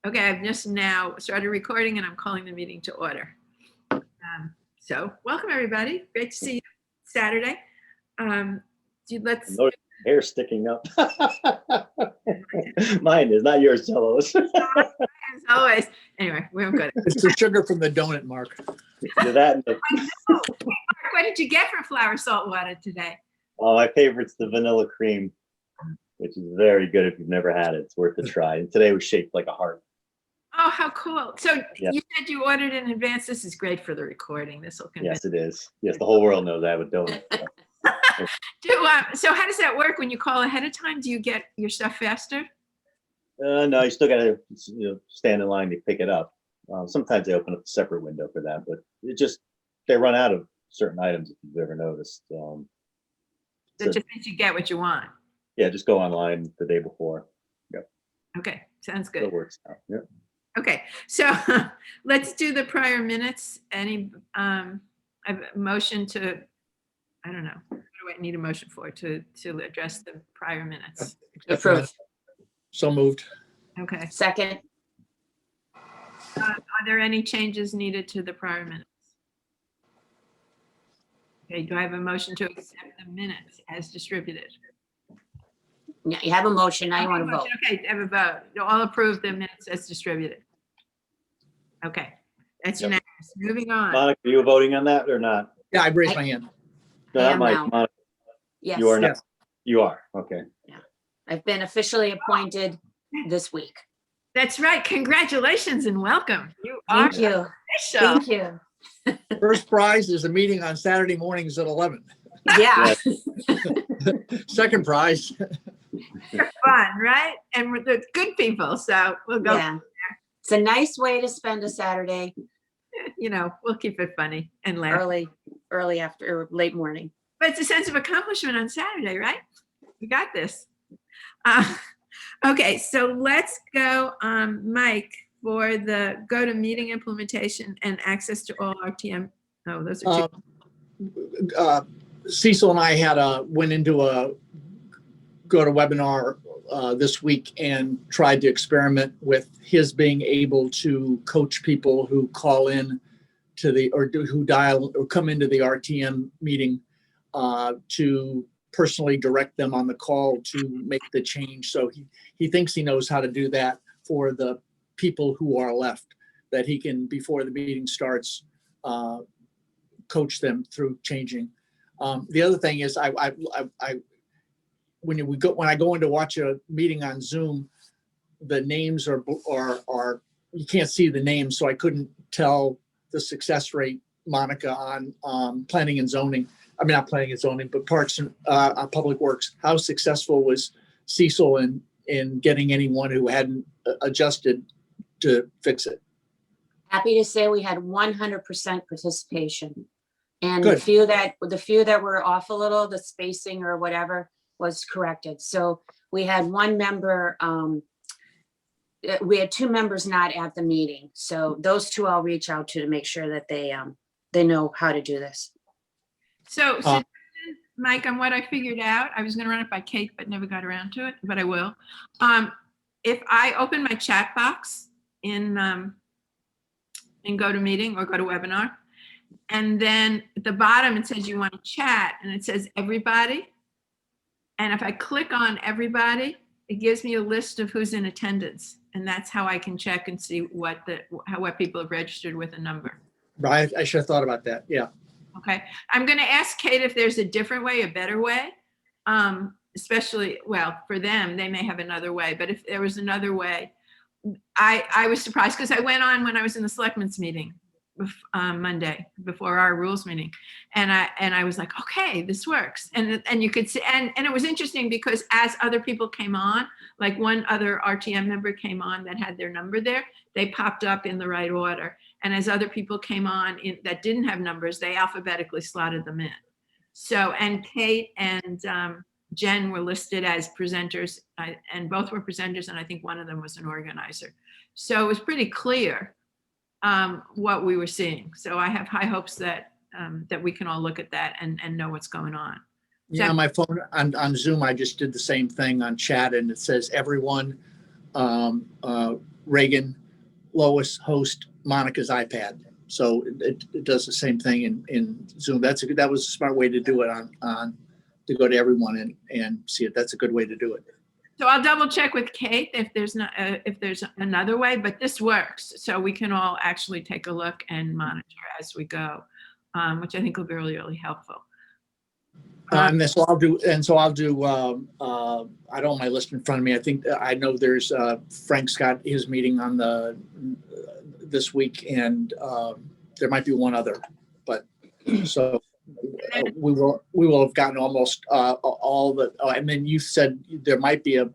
Okay, I've just now started recording and I'm calling the meeting to order. So welcome everybody. Great to see you Saturday. Let's. No hair sticking up. Mine is, not yours, Jellos. As always. Anyway, we don't got it. It's the sugar from the donut, Mark. That. I know. Mark, what did you get for flour salt water today? Oh, my favorite's the vanilla cream, which is very good if you've never had it. It's worth a try. And today was shaped like a heart. Oh, how cool. So Yeah. You said you ordered in advance. This is great for the recording. This will convince. Yes, it is. Yes, the whole world knows I have a donut. So how does that work when you call ahead of time? Do you get your stuff faster? No, you still got to stand in line to pick it up. Sometimes they open up a separate window for that, but they run out of certain items if you've ever noticed. So just means you get what you want. Yeah, just go online the day before. Yep. Okay, sounds good. It works out. Yeah. Okay, so let's do the prior minutes. Any a motion to, I don't know, what do I need a motion for to address the prior minutes? Approved. So moved. Okay, Second. are there any changes needed to the prior minutes? Okay, do I have a motion to accept the minutes as distributed? Yeah, you have a motion. Now you want to vote. Okay, have a vote. All approve the minutes as distributed. Okay, that's Yep. unanimous. Moving on. Monica, are you voting on that or not? Yeah, I raised my hand. No, I not am Mike. now. Monica, Yes. you are not. Yes. You are. Okay. I've been officially appointed this week. That's right. Congratulations and welcome. You are Thank you. official. Thank you. First prize is a meeting on Saturday mornings at 11. Yeah. Second prize, Fun, right? And we're the good people, so we'll go. Yeah. It's a nice way to spend a Saturday We'll keep it funny and laugh. early after or late morning. But it's a sense of accomplishment on Saturday, right? We got this. Okay, so let's go, Mike, for the go to meeting implementation and access to all RTM. Oh, those are two. Cecil and I went into a GoToWebinar this week and tried to experiment with his being able to coach people who call in to who dial or come into the RTM meeting to personally direct them on the call to make the change. So he thinks he knows how to do that for the people who are left, that he can, before the meeting starts, coach them through changing. The other thing is when I go in to watch a meeting on Zoom, the names are you can't see the names, so I couldn't tell the success rate, Monica, on planning and zoning. I mean, not planning and zoning, but parks and public works. How successful was Cecil in getting anyone who hadn't adjusted to fix it? Happy to say we had 100% participation. And Good. the few that were off a little, the spacing or whatever was corrected. So we had one member, we had two members not at the meeting. So those two I'll reach out to make sure that they know how to do this. So Mike, on what I figured out, I was going to run it by Kate, but never got around to it, but I will. If I open my chat box in GoToMeeting or GoToWebinar, and then at the bottom it says you want to chat, and it says everybody. And if I click on everybody, it gives me a list of who's in attendance, and that's how I can check and see what people have registered with a number. Right, I should have thought about that. Yeah. Okay, I'm going to ask Kate if there's a different way, a better way, especially, well, for them, they may have another way, but if there was another way, I was surprised because I went on when I was in the selectmen's meeting Monday before our rules meeting, and I was like, okay, this works, and you could see, and it was interesting because as other people came on, like one other RTM member came on that had their number there, they popped up in the right order. And as other people came on that didn't have numbers, they alphabetically slotted them in. So, and Kate and Jen were listed as presenters, and both were presenters, and I think one of them was an organizer. So it was pretty clear what we were seeing. So I have high hopes that we can all look at that and know what's going on. Yeah, on my phone on Zoom, I just did the same thing on chat, and it says everyone Reagan, Lois host Monica's iPad. So it does the same thing in Zoom. That was a smart way to do it on to go to everyone and see it. That's a good way to do it. So I'll double check with Kate if there's another way, but this works. So we can all actually take a look and monitor as we go, which I think will be really, really helpful. So I'll do. I don't have my list in front of me. I think I know there's Frank's got his meeting on this week, and there might be one other, but so we will have gotten almost all the. And then you said there might be a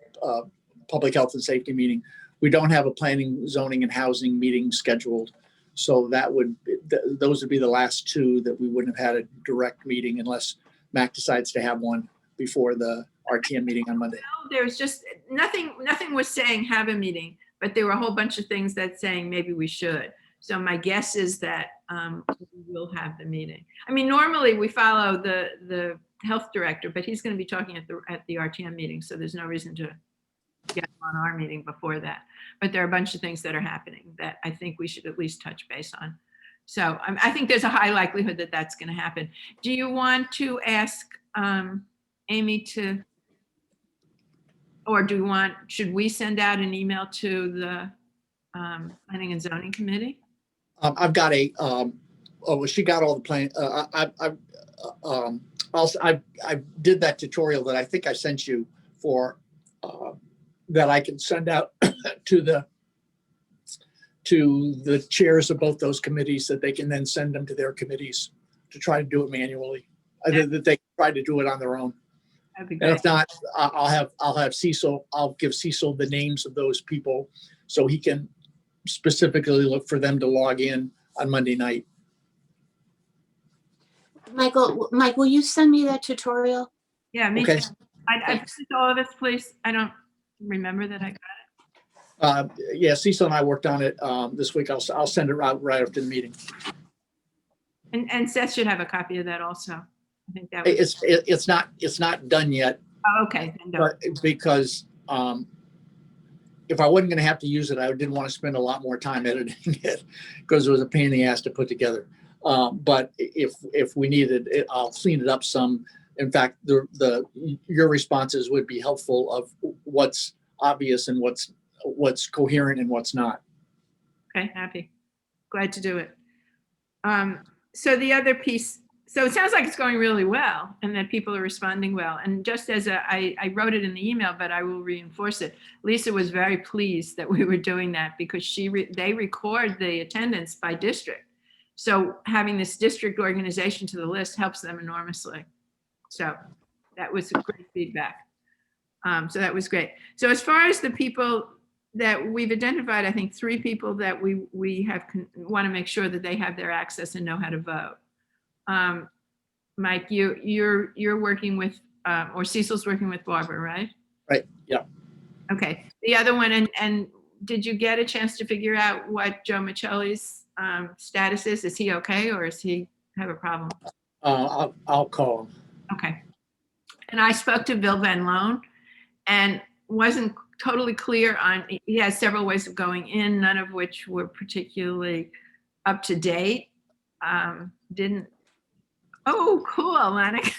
public health and safety meeting. We don't have a planning, zoning, and housing meeting scheduled, so those would be the last two that we wouldn't have had a direct meeting unless Mac decides to have one before the RTM meeting on Monday. No, there's just nothing was saying have a meeting, but there were a whole bunch of things that saying maybe we should. So my guess is that we will have the meeting. I mean, normally we follow the health director, but he's going to be talking at the RTM meeting, so there's no reason to get him on our meeting before that. But there are a bunch of things that are happening that I think we should at least touch base on. So I think there's a high likelihood that that's going to happen. Do you want to ask Amy to, or should we send out an email to the Planning and Zoning Committee? I've got she got all the plan. I did that tutorial that I think I sent you for that I can send out to the chairs of both those committees, that they can then send them to their committees to try to do it manually. That they try to do it on their own. That'd be And great. if not, I'll have Cecil. I'll give Cecil the names of those people so he can specifically look for them to log in on Monday night. Mike, will you send me that tutorial? Yeah, me Okay. too. I sent all of us, please. I don't remember that I got it. Yeah, Cecil and I worked on it this week. I'll send it out right after the meeting. And Seth should have a copy of that also. I think that was, It's not done yet, oh, okay. Then don't. but because if I wasn't going to have to use it, I didn't want to spend a lot more time editing it because it was a pain in the ass to put together. But if we needed it, I'll clean it up some. In fact, your responses would be helpful of what's obvious and what's coherent and what's not. Okay, happy. Glad to do it. So the other piece, so it sounds like it's going really well and that people are responding well. And just as I wrote it in the email, but I will reinforce it. Lisa was very pleased that we were doing that because they record the attendance by district. So having this district organization to the list helps them enormously. So that was great feedback. So that was great. So as far as the people that we've identified, I think 3 people that we want to make sure that they have their access and know how to vote. Mike, you're working with, or Cecil's working with Barbara, right? Right. Yeah. Okay. The other one, and did you get a chance to figure out what Joe Michelli's status is? Is he okay, or does he have a problem? I'll call him. Okay. And I spoke to Bill Van Loan and wasn't totally clear on, he has several ways of going in, none of which were particularly up to date. Oh, cool, Monica.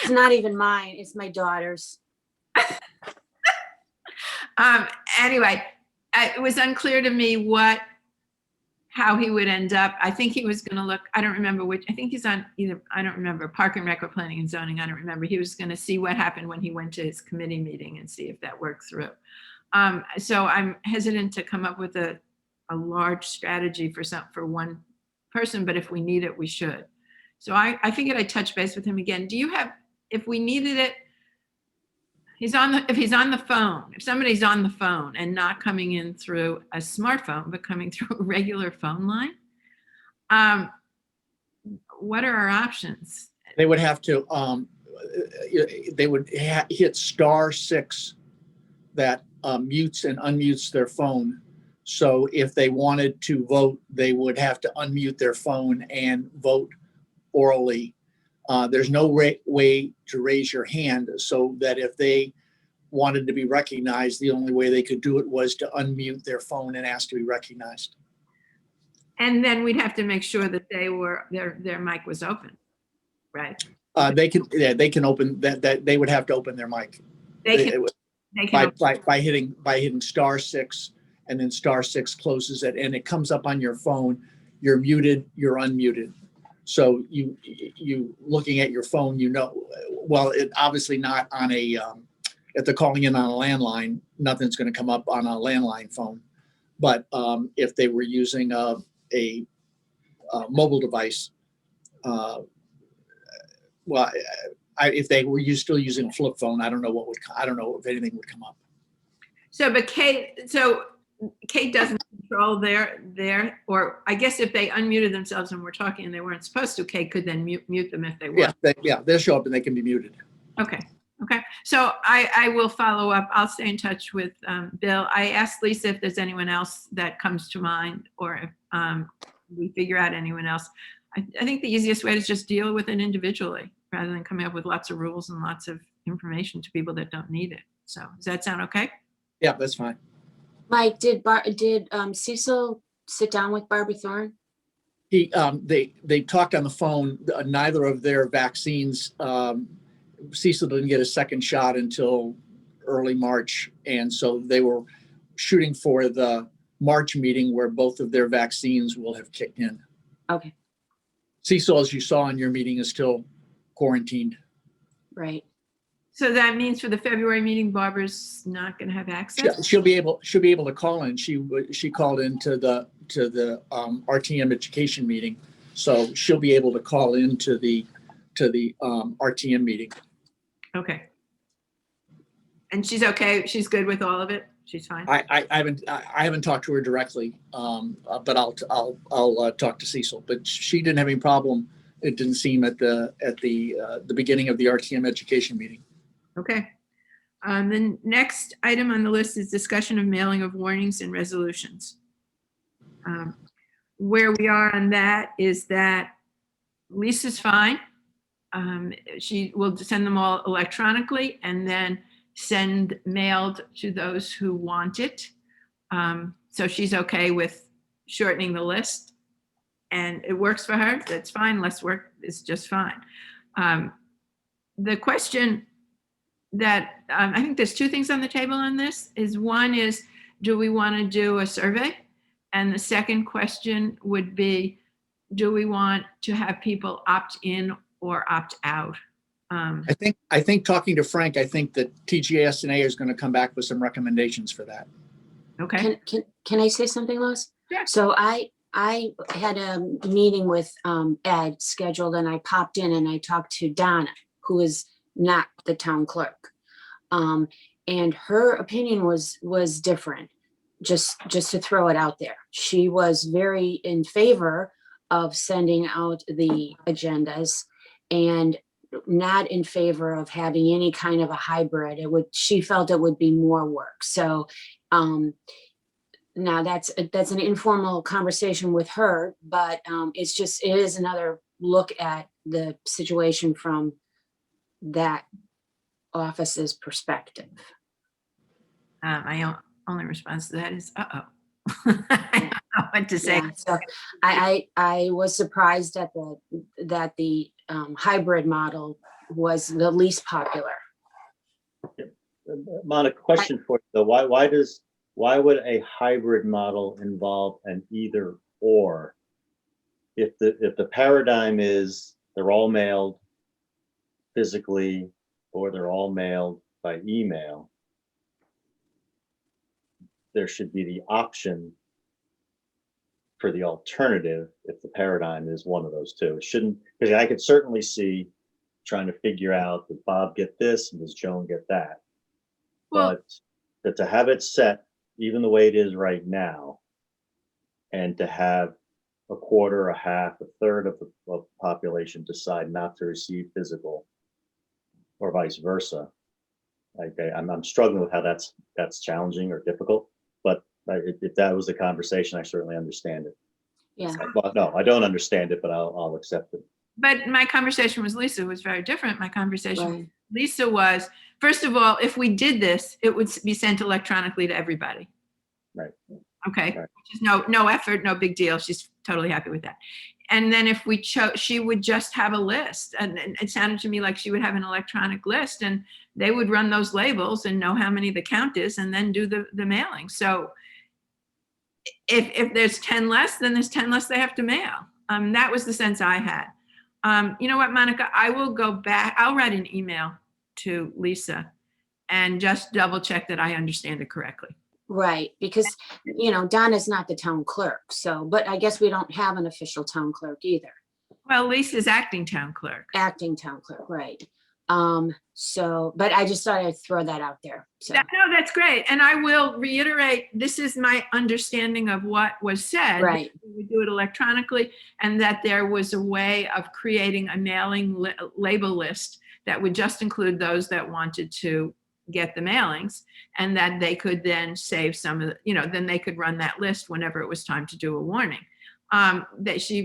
It's not even mine, it's my daughter's. Anyway, it was unclear to me how he would end up. I think he was going to look, I don't remember which, I think he's on either, I don't remember, Park and Rec or Planning and Zoning, I don't remember. He was going to see what happened when he went to his committee meeting and see if that worked through. So I'm hesitant to come up with a large strategy for one person, but if we need it, we should. So I figured I'd touch base with him again. Do you have, if we needed it, if he's on the phone, if somebody's on the phone and not coming in through a smartphone, but coming through a regular phone line, what are our options? They would have to, they would hit *6 that mutes and unmutes their phone. So if they wanted to vote, they would have to unmute their phone and vote orally. There's no way to raise your hand, so that if they wanted to be recognized, the only way they could do it was to unmute their phone and ask to be recognized. And then we'd have to make sure that their mic was open, right? They can open that they would have to open their mic. They can by hitting *6, and then *6 closes it, and it comes up on your phone. You're muted. You're unmuted. So you looking at your phone, well, it obviously not on a if they're calling in on a landline, nothing's going to come up on a landline phone. But if they were using a mobile device, if they were still using a flip phone, I don't know if anything would come up. So, but Kate doesn't control their, or I guess if they unmuted themselves and were talking and they weren't supposed to, Kate could then mute them if they were. They'll show up and they can be muted. Okay. So I will follow up. I'll stay in touch with Bill. I asked Lisa if there's anyone else that comes to mind, or if we figure out anyone else. I think the easiest way is just deal with it individually rather than coming up with lots of rules and lots of information to people that don't need it. So does that sound okay? Yeah, that's fine. Mike, did Cecil sit down with Barbara Thorne? They talked on the phone. Neither of their vaccines. Cecil didn't get a second shot until early March, and so they were shooting for the March meeting where both of their vaccines will have kicked in. Okay. Cecil, as you saw in your meeting, is still quarantined. Right. So that means for the February meeting, Barbara's not going to have access? She'll be able to call in. She called into the RTM education meeting, so she'll be able to call into the RTM meeting. Okay. And she's okay. She's good with all of it. She's fine. I haven't talked to her directly, but I'll talk to Cecil. But she didn't have any problem. It didn't seem at the beginning of the RTM education meeting. Okay. The next item on the list is discussion of mailing of warnings and resolutions. Where we are on that is that Lisa's fine. She will send them all electronically and then send mailed to those who want it. So she's okay with shortening the list and it works for her. That's fine. Less work is just fine. The question that I think there's two things on the table on this is one is, do we want to do a survey? And the second question would be, do we want to have people opt in or opt out? I think talking to Frank, I think that TGSNA is going to come back with some recommendations for that. Okay. Can I say something, Lois? Yeah. So I had a meeting with Ed scheduled, and I popped in and I talked to Donna, who is not the town clerk, and her opinion was different. Just to throw it out there, she was very in favor of sending out the agendas and not in favor of having any kind of a hybrid. She felt it would be more work. So now that's an informal conversation with her, but it is another look at the situation from that office's perspective. My only response to that is, I don't know what to say. Yeah, so I was surprised that the hybrid model was the least popular. Monica, question for you though. Why would a hybrid model involve an either or? If the paradigm is they're all mailed physically or they're all mailed by email, there should be the option for the alternative if the paradigm is one of those two. It shouldn't, because I could certainly see trying to figure out, does Bob get this and does Joan get that? Well, but to have it set even the way it is right now, and to have a quarter, a half, a third of the population decide not to receive physical, or vice versa, I'm struggling with how that's challenging or difficult. But if that was the conversation, I certainly understand it. Yeah. Well, no, I don't understand it, but I'll accept it. but my conversation with Lisa was very different. My conversation with Right. Lisa was, first of all, if we did this, it would be sent electronically to everybody. Right. Okay, Right. which is no effort, no big deal. She's totally happy with that. And then if we chose, she would just have a list. And it sounded to me like she would have an electronic list and they would run those labels and know how many the count is and then do the mailing. So if there's 10 less, then there's 10 less they have to mail. That was the sense I had. You know what, Monica, I will go back. I'll write an email to Lisa and just double check that I understand it correctly. Right, because, you know, Donna's not the town clerk, so, but I guess we don't have an official town clerk either. Well, Lisa's acting town clerk. Acting town clerk, right. So, but I just thought I'd throw that out there, so. No, that's great. And I will reiterate, this is my understanding of what was said. Right. We would do it electronically and that there was a way of creating a mailing label list that would just include those that wanted to get the mailings and that they could then save some of the, you know, then they could run that list whenever it was time to do a warning.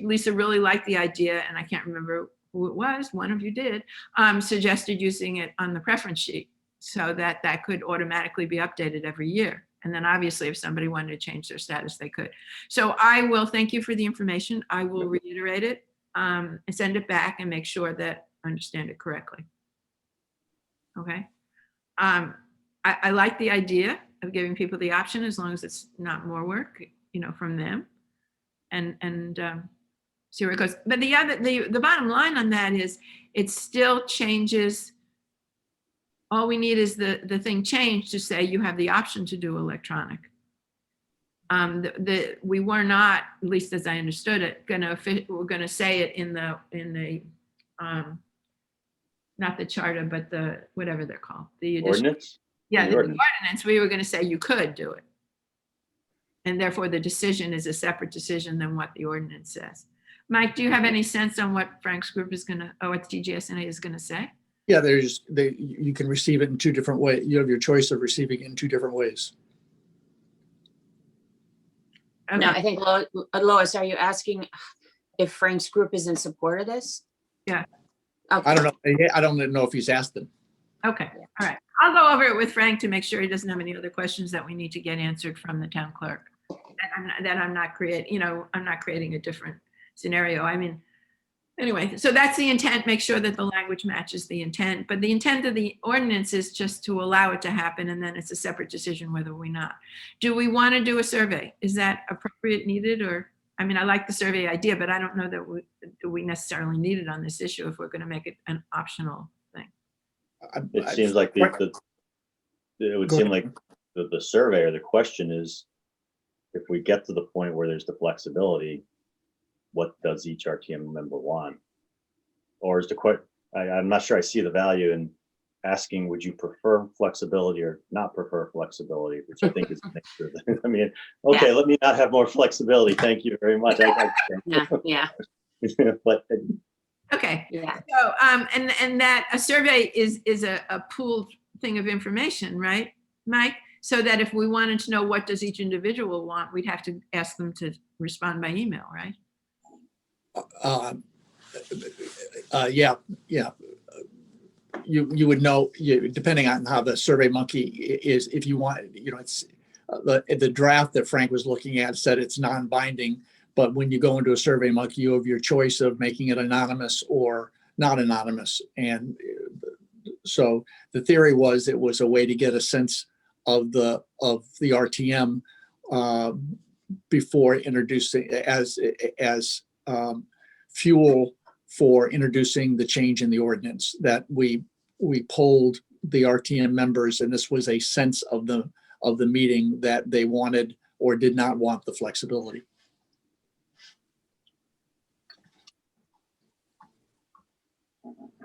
Lisa really liked the idea, and I can't remember who it was, one of you did, suggested using it on the preference sheet so that that could automatically be updated every year. And then obviously if somebody wanted to change their status, they could. So I will thank you for the information. I will reiterate it and send it back and make sure that I understand it correctly. Okay. I like the idea of giving people the option as long as it's not more work, you know, from them and see where it goes. But the bottom line on that is it still changes. All we need is the thing changed to say you have the option to do electronic. We were not, at least as I understood it, we're gonna say it in the not the charter, but the, whatever they're called. The Ordinance? Yeah, The the ordinance. ordinance, we were going to say you could do it. And therefore the decision is a separate decision than what the ordinance says. Mike, do you have any sense on what Frank's group is going to, or what TGSNA is going to say? Yeah, you can receive it in two different ways. You have your choice of receiving it in two different ways. Okay. No, I think Lois, are you asking if Frank's group is in support of this? Yeah. Okay. I don't know. I don't know if he's asked them. Okay, all right. I'll go over it with Frank to make sure he doesn't have any other questions that we need to get answered from the town clerk. That I'm not creating, you know, I'm not creating a different scenario. I mean, anyway, so that's the intent, make sure that the language matches the intent. But the intent of the ordinance is just to allow it to happen, and then it's a separate decision whether we not. Do we want to do a survey? Is that appropriate, needed, or? I mean, I like the survey idea, but I don't know that we necessarily need it on this issue if we're going to make it an optional thing. It seems like it would seem like the survey or the question is, if we get to the point where there's the flexibility, what does each RTM member want? Or is the question, I'm not sure I see the value in asking, would you prefer flexibility or not prefer flexibility, which I think is the mixture. I mean, okay, Yeah. let me not have more flexibility. Thank you very much. Yeah, But Okay. yeah. So, and that a survey is a pooled thing of information, right, Mike? So that if we wanted to know what does each individual want, we'd have to ask them to respond by email, right? Yeah. You would know, depending on how the Survey Monkey is, if you want, you know, it's the draft that Frank was looking at said it's non-binding, but when you go into a Survey Monkey, you have your choice of making it anonymous or not anonymous. And so the theory was it was a way to get a sense of the RTM before introducing as fuel for introducing the change in the ordinance, that we polled the RTM members, and this was a sense of the meeting that they wanted or did not want the flexibility.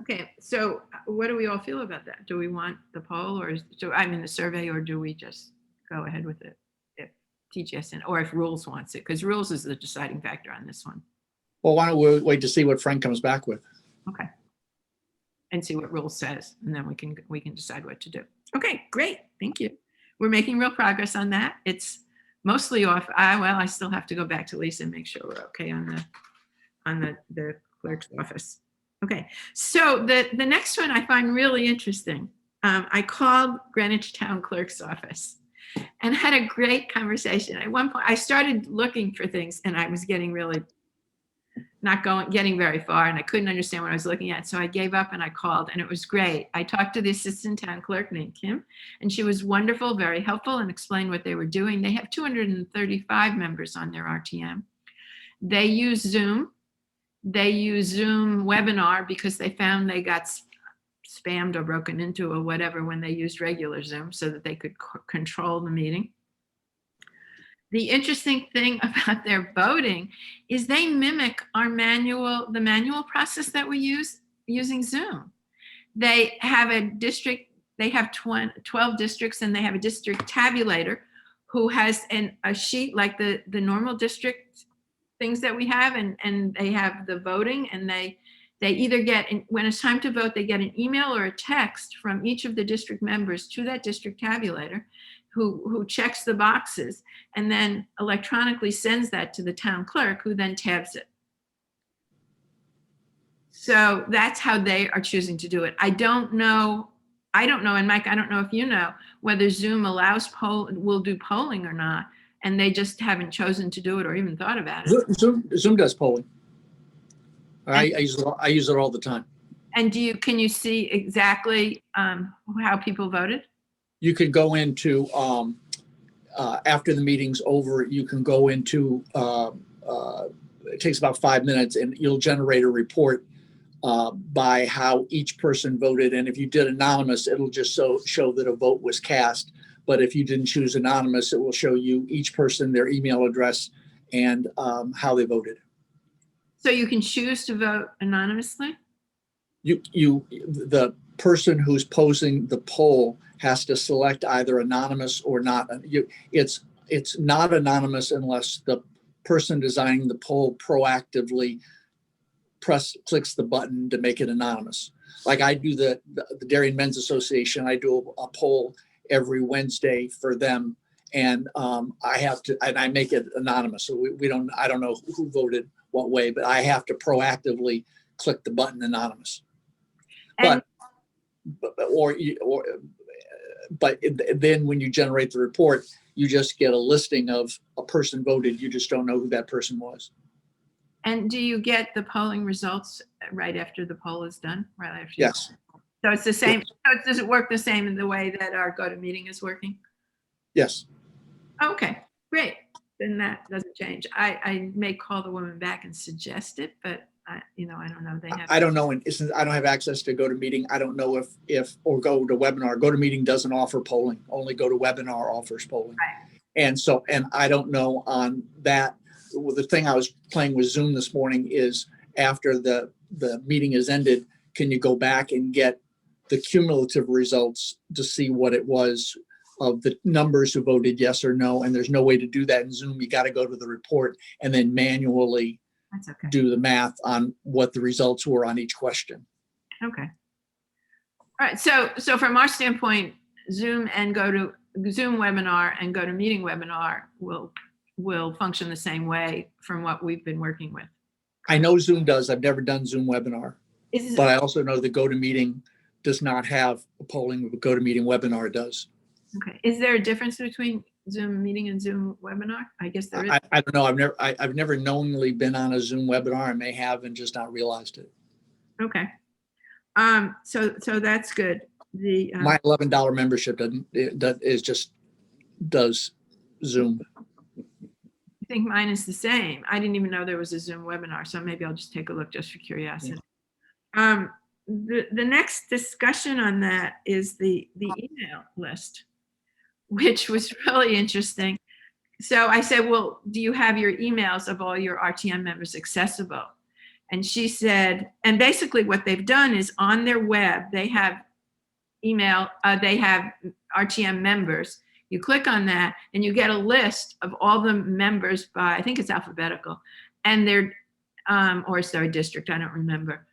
Okay, so what do we all feel about that? Do we want the poll the survey, or do we just go ahead with it if TGSN, or if Rules wants it? Because Rules is the deciding factor on this one. Well, why don't we wait to see what Frank comes back with? Okay. And see what Rules says, and then we can decide what to do. Okay, great, thank you. We're making real progress on that. It's mostly off. I still have to go back to Lisa and make sure we're okay on the clerk's office. Okay, so the next one I find really interesting. I called Greenwich Town Clerk's office and had a great conversation. At one point, I started looking for things and I was getting really getting very far, and I couldn't understand what I was looking at. So I gave up and I called, and it was great. I talked to the assistant town clerk named Kim, and she was wonderful, very helpful, and explained what they were doing. They have 235 members on their RTM. They use Zoom. They use Zoom webinar because they found they got spammed or broken into or whatever when they used regular Zoom, so that they could control the meeting. The interesting thing about their voting is they mimic the manual process that we use using Zoom. They have a district, they have 12 districts, and they have a district tabulator who has a sheet like the normal district things that we have, and they have the voting, and they either get, when it's time to vote, they get an email or a text from each of the district members to that district tabulator who checks the boxes and then electronically sends that to the town clerk, who then tabs it. So that's how they are choosing to do it. I don't know, and Mike, I don't know if you know whether Zoom allows will do polling or not, and they just haven't chosen to do it or even thought about it. Zoom does polling. I use it all the time. And can you see exactly how people voted? You can go into, after the meeting's over, you can go into, it takes about 5 minutes, and you'll generate a report by how each person voted. And if you did anonymous, it'll just show that a vote was cast. But if you didn't choose anonymous, it will show you each person, their email address, and how they voted. So you can choose to vote anonymously? The person who's posing the poll has to select either anonymous or not. It's not anonymous unless the person designing the poll proactively clicks the button to make it anonymous. Like I do the Darien Men's Association, I do a poll every Wednesday for them, and I make it anonymous. So I don't know who voted what way, but I have to proactively click the button anonymous. But then when you generate the report, you just get a listing of a person voted. You just don't know who that person was. And do you get the polling results right after the poll is done? Right after? Yes. So it's the same. So does it work the same in the way that our GoToMeeting is working? Yes. Okay, great. Then that doesn't change. I may call the woman back and suggest it, but I don't know. I don't know. And since I don't have access to GoToMeeting, I don't know if or GoToWebinar. GoToMeeting doesn't offer polling. Only GoToWebinar offers polling. Right. And I don't know on that. Well, the thing I was playing with Zoom this morning is after the meeting is ended, can you go back and get the cumulative results to see what it was of the numbers who voted yes or no? And there's no way to do that in Zoom. You got to go to the report and then manually do the math on what the results were on each question. Okay. All right. So from our standpoint, Zoom webinar and GoToMeeting webinar will function the same way from what we've been working with. I know Zoom does. I've never done Zoom webinar, but I also know the GoToMeeting does not have a polling, but GoToMeeting webinar does. Okay. Is there a difference between Zoom meeting and Zoom webinar? I guess there is. I don't know. I've never knowingly been on a Zoom webinar. I may have and just not realized it. Okay. So that's good. My $11 membership does Zoom. I think mine is the same. I didn't even know there was a Zoom webinar, so maybe I'll just take a look just for curiosity. Yeah. The next discussion on that is the email list, which was really interesting. So I said, well, do you have your emails of all your RTM members accessible? And she said, and basically what they've done is on their web, they have they have RTM members. You click on that and you get a list of all the members by, I think it's alphabetical, and they're, or it's their district, I don't remember.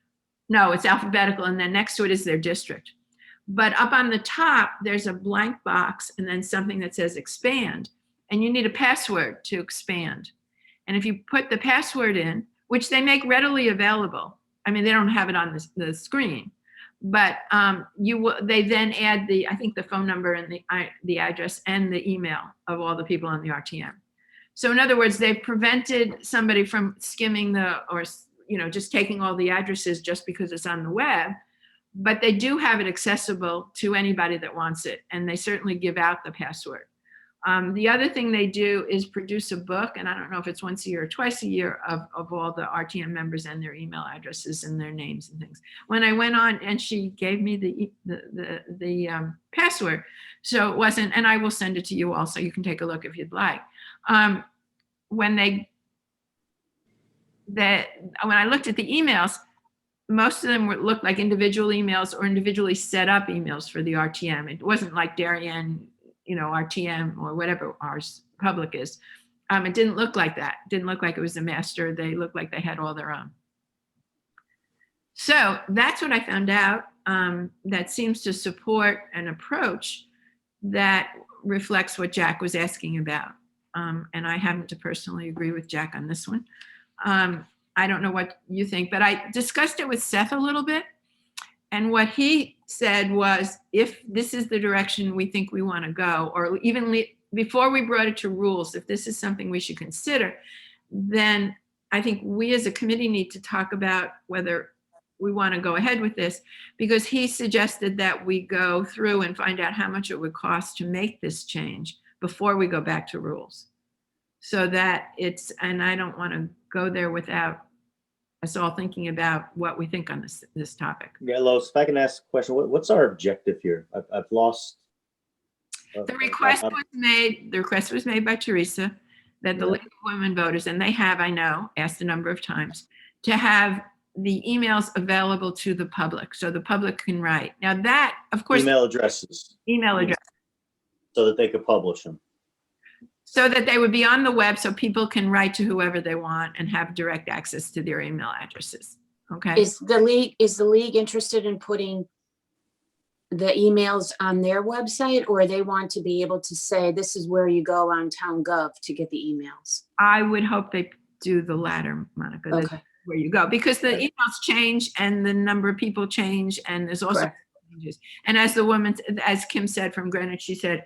No, it's alphabetical, and then next to it is their district. But up on the top, there's a blank box and then something that says expand, and you need a password to expand. And if you put the password in, which they make readily available, I mean, they don't have it on the screen, But they then add I think the phone number and the address and the email of all the people on the RTM. So in other words, they prevented somebody from skimming or just taking all the addresses just because it's on the web, but they do have it accessible to anybody that wants it. And they certainly give out the password. The other thing they do is produce a book, and I don't know if it's once a year or twice a year, of all the RTM members and their email addresses and their names and things. When I went on, and she gave me the password, so it wasn't, and I will send it to you also. You can take a look if you'd like. When I looked at the emails, most of them looked like individual emails or individually set up emails for the RTM. It wasn't like Darien, RTM or whatever ours public is. It didn't look like that. It didn't look like it was a master. They looked like they had all their own. So that's what I found out. That seems to support an approach that reflects what Jack was asking about. And I happen to personally agree with Jack on this one. I don't know what you think, but I discussed it with Seth a little bit. And what he said was, if this is the direction we think we want to go, or even before we brought it to rules, if this is something we should consider, then I think we as a committee need to talk about whether we want to go ahead with this, because he suggested that we go through and find out how much it would cost to make this change before we go back to rules. So that and I don't want to go there without us all thinking about what we think on this topic. Yeah, Lois, if I can ask a question, what's our objective here? I've lost. The request was made by Teresa that the League of Women Voters, and they have, I know, asked a number of times, to have the emails available to the public so the public can write. Now that, of course, email addresses. So that they could publish them. So that they would be on the web so people can write to whoever they want and have direct access to their email addresses. Okay. Is the league interested in putting the emails on their website, or they want to be able to say, this is where you go on town gov to get the emails? I would hope they do the latter, Monica. Okay. That's where you go, because the emails change and the number of people change, and there's also changes. And as Kim said from Greenwich, she said,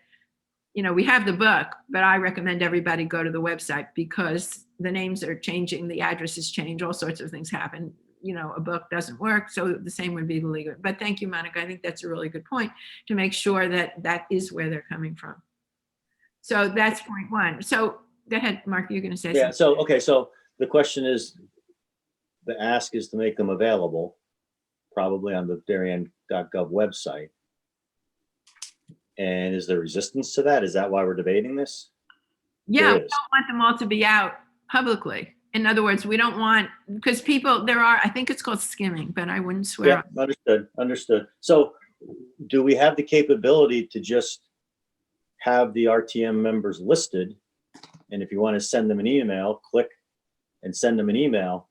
we have the book, but I recommend everybody go to the website because the names are changing, the addresses change, all sorts of things happen. A book doesn't work. So the same would be the legal. But thank you, Monica. I think that's a really good point, to make sure that that is where they're coming from. So that's point one. So go ahead, Mark, you're going to say something. Yeah, so the question is, the ask is to make them available, probably on the Darien.gov website. And is there resistance to that? Is that why we're debating this? Yeah, we don't want them all to be out publicly. In other words, we don't want, because I think it's called skimming, but I wouldn't swear. Yeah, understood. So do we have the capability to just have the RTM members listed? And if you want to send them an email, click and send them an email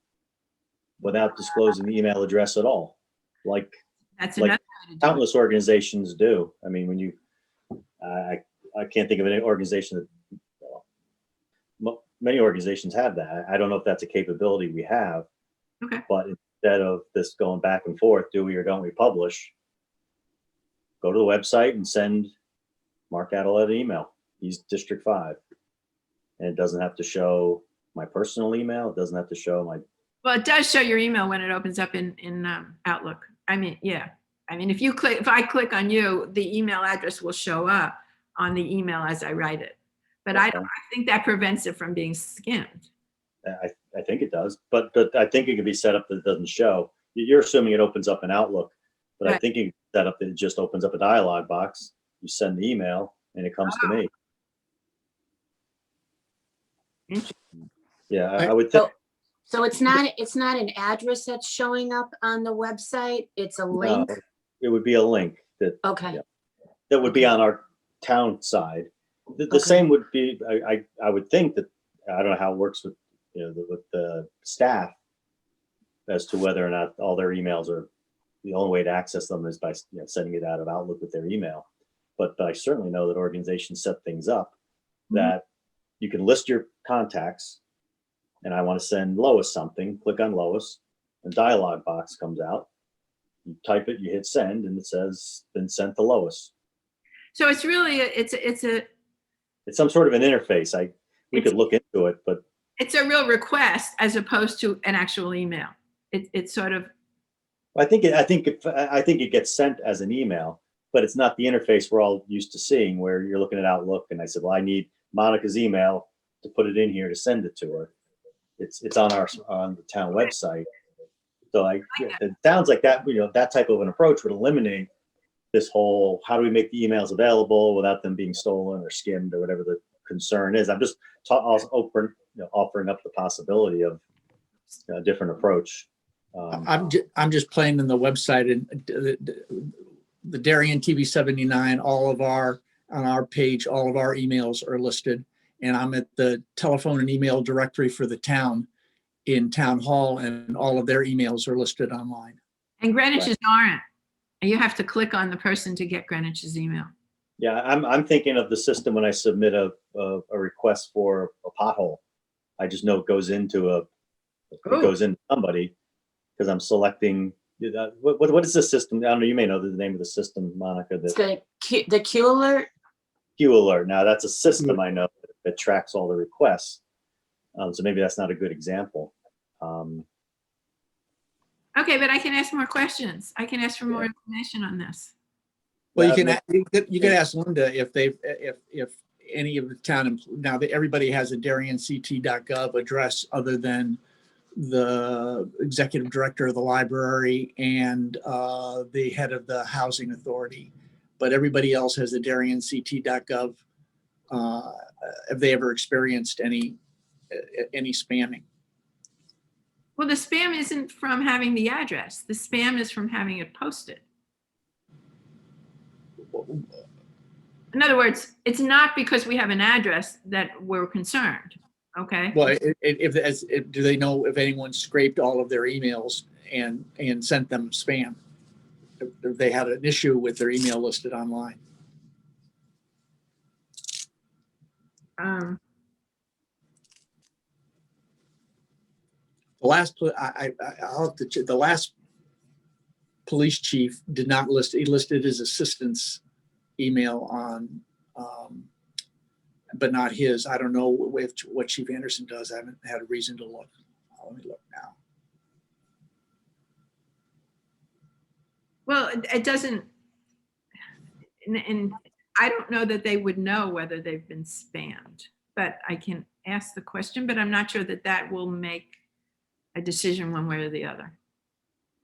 without disclosing the email address at all? Like countless organizations do. I mean, when I can't think of any organization that, many organizations have that. I don't know if that's a capability we have. Okay. But instead of this going back and forth, do we or don't we publish, go to the website and send Mark Adelette an email. He's District 5. And it doesn't have to show my personal email. It doesn't have to show my. Well, it does show your email when it opens up in Outlook. I mean, yeah. I mean, if I click on you, the email address will show up on the email as I write it. But okay. I think that prevents it from being skimmed. I think it does, but I think it can be set up that it doesn't show. You're assuming it opens up in Outlook, but right. I think you can set up that it just opens up a dialog box. You send the email and it comes to me. Interesting. Yeah, I would think. So it's not an address that's showing up on the website. It's a link. No, it would be a link that. Okay. Yeah, that would be on our town side. The same would be. I would think that, I don't know how it works with with the staff as to whether or not all their emails are, the only way to access them is by sending it out of Outlook with their email. But I certainly know that organizations set things up that you can list your contacts, and I want to send Lois something, click on Lois, and dialog box comes out, You type it, you hit send, and it says, been sent to Lois. So it's really, it's It's some sort of an interface. We It's- could look into it, but a real request as opposed to an actual email. It's sort of, I think it gets sent as an email, but it's not the interface we're all used to seeing where you're looking at Outlook and I said, well, I need Monica's email to put it in here to send it to her. It's on the town website. So it sounds like that, that type of an approach would eliminate this whole, how do we make the emails available without them being stolen or skimmed or whatever the concern is. I'm just also offering up the possibility of a different approach. I'm just playing in the website, and the Darien TV 79, on our page, all of our emails are listed. And I'm at the telephone and email directory for the town in Town Hall, and all of their emails are listed online. and Greenwich's aren't. You have to click on the person to get Greenwich's email. Yeah, I'm thinking of the system when I submit a request for a pothole. I just know it goes into somebody because I'm selecting. What is the system? I don't know. You may know the name of the system, Monica. It's the Q alert. Q alert. Now that's a system I know that tracks all the requests. So maybe that's not a good example. Okay, but I can ask more questions. I can ask for more information on this. Well, you can ask Linda if any of the town, now that everybody has a dariencT.gov address other than the executive director of the library and the head of the housing authority, but everybody else has a dariencT.gov. Have they ever experienced any spamming? Well, the spam isn't from having the address. The spam is from having it posted. In other words, it's not because we have an address that we're concerned. Okay. Well, do they know if anyone scraped all of their emails and sent them spam? If they had an issue with their email listed online? The last police chief did not list. He listed his assistant's email on, but not his. I don't know what Chief Anderson does. I haven't had a reason to look. Let me look now. Well, it doesn't, and I don't know that they would know whether they've been spammed, but I can ask the question, but I'm not sure that will make a decision one way or the other.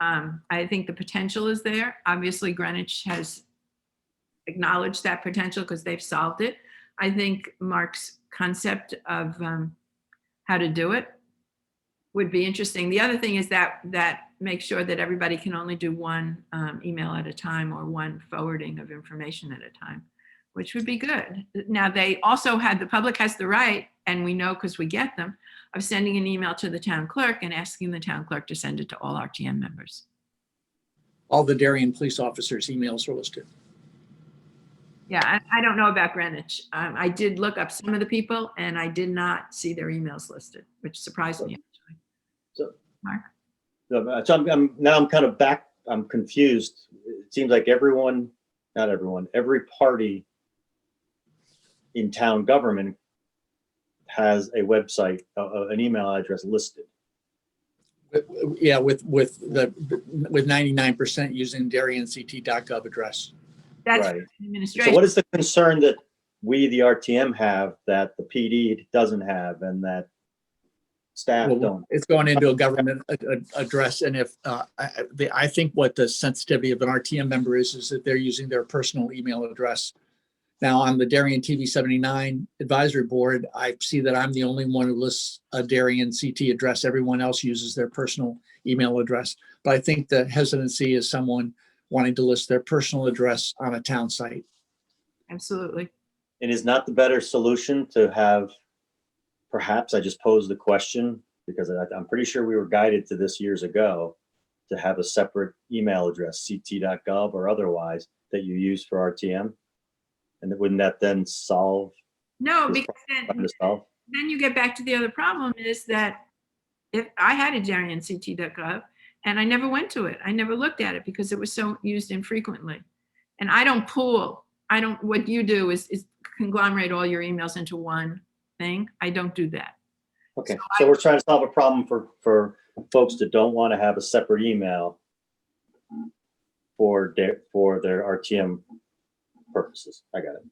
I think the potential is there. Obviously, Greenwich has acknowledged that potential because they've solved it. I think Mark's concept of how to do it would be interesting. The other thing is that make sure that everybody can only do one email at a time or one forwarding of information at a time, which would be good. Now, the public has the right, and we know because we get them, of sending an email to the town clerk and asking the town clerk to send it to all RTM members. All the Darien police officers' emails are listed. Yeah, I don't know about Greenwich. I did look up some of the people and I did not see their emails listed, which surprised me actually. So, Mark? So I'm kind of back. I'm confused. It seems like not everyone, every party in town government has a website, an email address listed. Yeah, with 99% using dariencT.gov address. That's Right. administration. So what is the concern that we, the RTM, have that the PD doesn't have and that staff don't? It's going into a government address, and if I think what the sensitivity of an RTM member is that they're using their personal email address. Now, on the Darien TV 79 advisory board, I see that I'm the only one who lists a dariencT address. Everyone else uses their personal email address. But I think the hesitancy is someone wanting to list their personal address on a town site. Absolutely. And is not the better solution to have, perhaps I just posed the question because I'm pretty sure we were guided to this years ago, to have a separate email address, ct.gov or otherwise, that you use for RTM? And wouldn't that then solve? No, this because problem to solve? then you get back to the other problem is that if I had a dariencT.gov And I never went to it. I never looked at it because it was so used infrequently. And I don't pool. What you do is conglomerate all your emails into one thing. I don't do that. Okay, so we're trying to solve a problem for folks that don't want to have a separate email for their RTM purposes. I got it.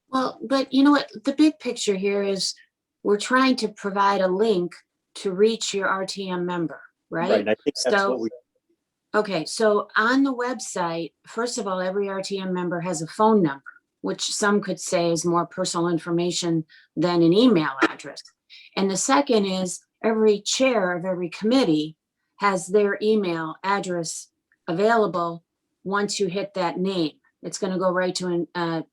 Well, but you know what? The big picture here is we're trying to provide a link to reach your RTM member, Right, right? and I think that's So- what we, Okay, so on the website, first of all, every RTM member has a phone number, which some could say is more personal information than an email address. And the second is every chair of every committee has their email address available once you hit that name. It's going to go right to a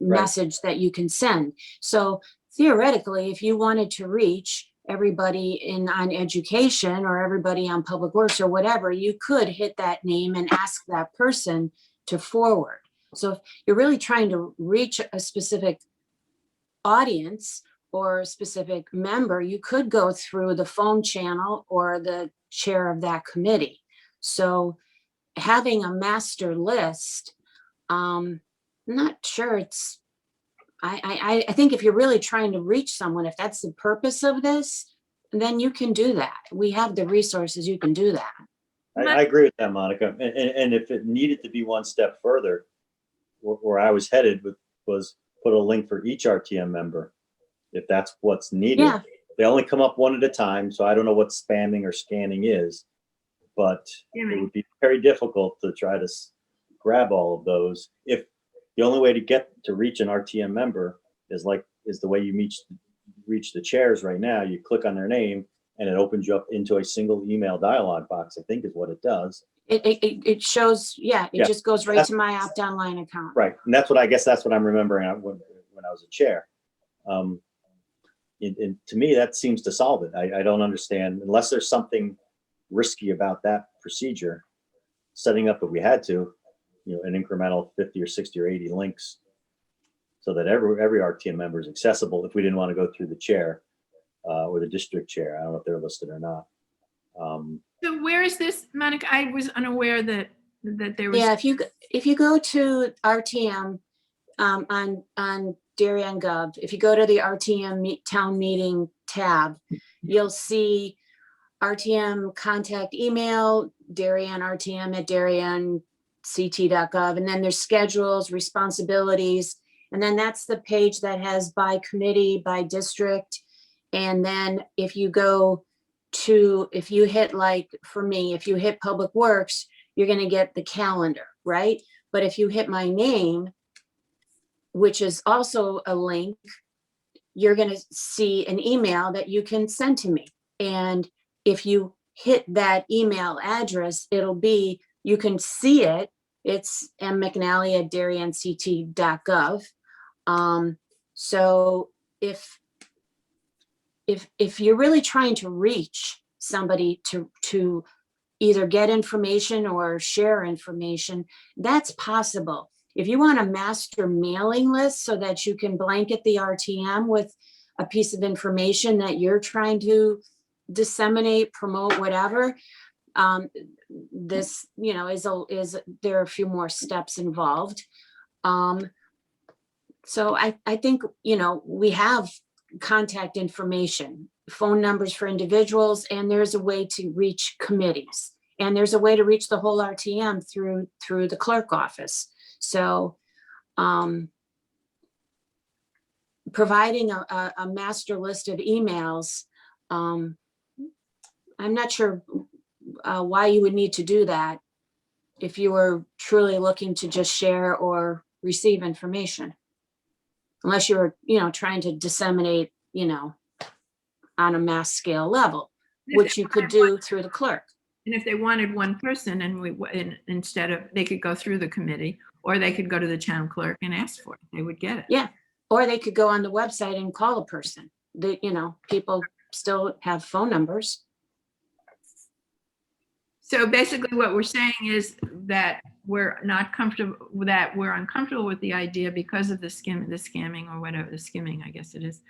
message that you can send. So theoretically, if you wanted to reach everybody on education or everybody on public works or whatever, you could hit that name and ask that person to forward. So if you're really trying to reach a specific audience or a specific member, you could go through the phone channel or the chair of that committee. So having a master list, I'm not sure it's, I think if you're really trying to reach someone, if that's the purpose of this, then you can do that. We have the resources, you can do that. I agree with that, Monica. And if it needed to be one step further, where I was headed was put a link for each RTM member, if that's what's needed. Yeah. They only come up one at a time, so I don't know what spamming or scanning is, but it would be very difficult to try to grab all of those. If the only way to get to reach an RTM member is the way you reach the chairs right now, you click on their name and it opens you up into a single email dialog box, I think is what it does. It shows, it Yeah. just goes right to my opt online account. Right, and that's what I'm remembering when I was a chair. And to me, that seems to solve it. I don't understand, unless there's something risky about that procedure, setting up if we had to, an incremental 50 or 60 or 80 links so that every RTM member is accessible if we didn't want to go through the chair or the district chair. I don't know if they're listed or not. So where is this, Monica? I was unaware that there was. Yeah, if you go to RTM on Darien Gov, if you go to the RTM town meeting tab, you'll see RTM contact email, Darien RTM at DarienCT.gov, and then there's schedules, responsibilities, and then that's the page that has by committee, by district. And then if you hit, like for me, if you hit Public Works, you're going to get the calendar, right? But if you hit my name, which is also a link, you're going to see an email that you can send to me. And if you hit that email address, you can see it. It's mmcnally@DarienCT.gov. So if you're really trying to reach somebody to either get information or share information, that's possible. If you want a master mailing list so that you can blanket the RTM with a piece of information that you're trying to disseminate, promote, whatever, this, there are a few more steps involved. So I think, we have contact information, phone numbers for individuals, and there's a way to reach committees. And there's a way to reach the whole RTM through the clerk office. So providing a master list of emails, I'm not sure why you would need to do that if you were truly looking to just share or receive information. Unless you're, trying to disseminate, on a mass scale level, which you could do through the clerk. And if they wanted one person instead of, they could go through the committee, or they could go to the town clerk and ask for it. They would get it. Yeah. Or they could go on the website and call a person. People still have phone numbers. So basically what we're saying is that we're uncomfortable with the idea because of the scamming or whatever, the skimming, I guess it is,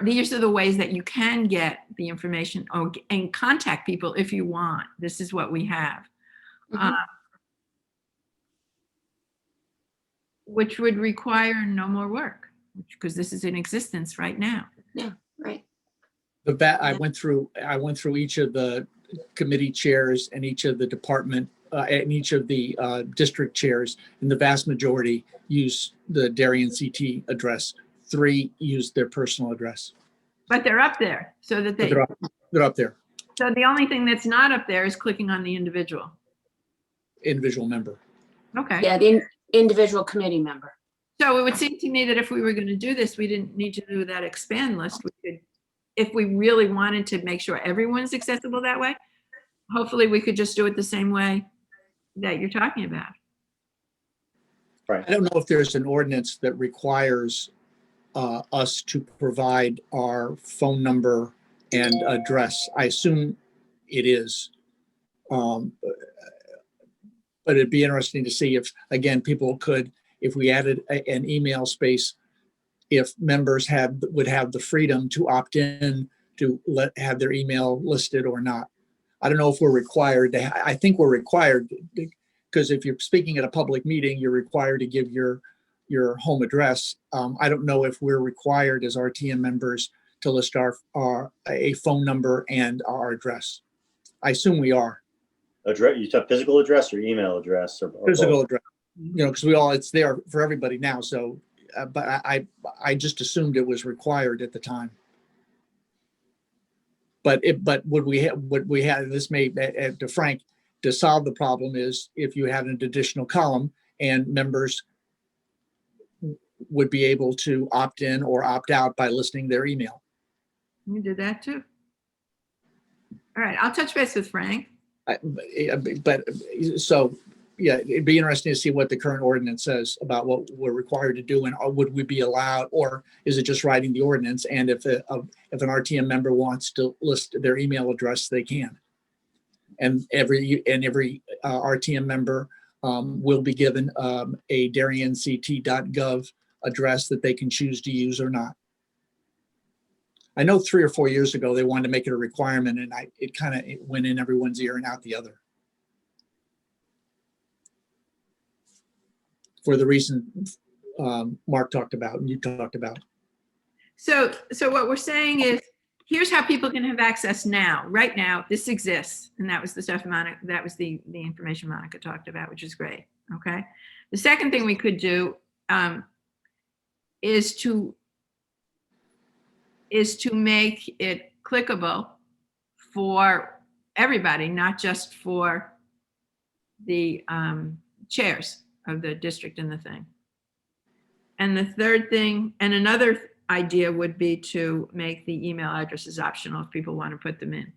these are the ways that you can get the information and contact people if you want. This is what we have. Mhm. Which would require no more work, because this is in existence right now. Right. I went through each of the committee chairs and each of the department and each of the district chairs, and the vast majority use the Darien CT address. 3 use their personal address. But they're up there so that But they're up there, so the only thing that's not up there is clicking on the individual. individual member. Okay. Yeah, the individual committee member. So it would seem to me that if we were going to do this, we didn't need to do that expand list. We could, if we really wanted to make sure everyone's accessible that way, hopefully we could just do it the same way that you're talking about. Right. I don't know if there's an ordinance that requires us to provide our phone number and address. I assume it is. But it'd be interesting to see if, again, people could, if we added an email space, if members would have the freedom to opt in to have their email listed or not. I don't know if we're required to, I think we're required, because if you're speaking at a public meeting, you're required to give your home address. I don't know if we're required as RTM members to list a phone number and our address. I assume we are. Address, you have physical address or email address or Physical both? address, because it's there for everybody now. So, but I just assumed it was required at the time. But would we have this may to Frank, to solve the problem is if you had an additional column and members would be able to opt in or opt out by listing their email. You did that too. All right, I'll touch base with Frank. But so, yeah, it'd be interesting to see what the current ordinance says about what we're required to do, and would we be allowed, or is it just writing the ordinance? And if an RTM member wants to list their email address, they can. And every RTM member will be given a DarienCT.gov address that they can choose to use or not. I know 3 or 4 years ago they wanted to make it a requirement, and it kind of went in everyone's ear and out the other. For the reason Mark talked about and you talked about. So what we're saying is, here's how people can have access now. Right now, this exists, and that was the stuff that was the information Monica talked about, which is great. Okay. The second thing we could do is to make it clickable for everybody, not just for the chairs of the district and the thing. And the third thing, and another idea would be to make the email addresses optional if people want to put them in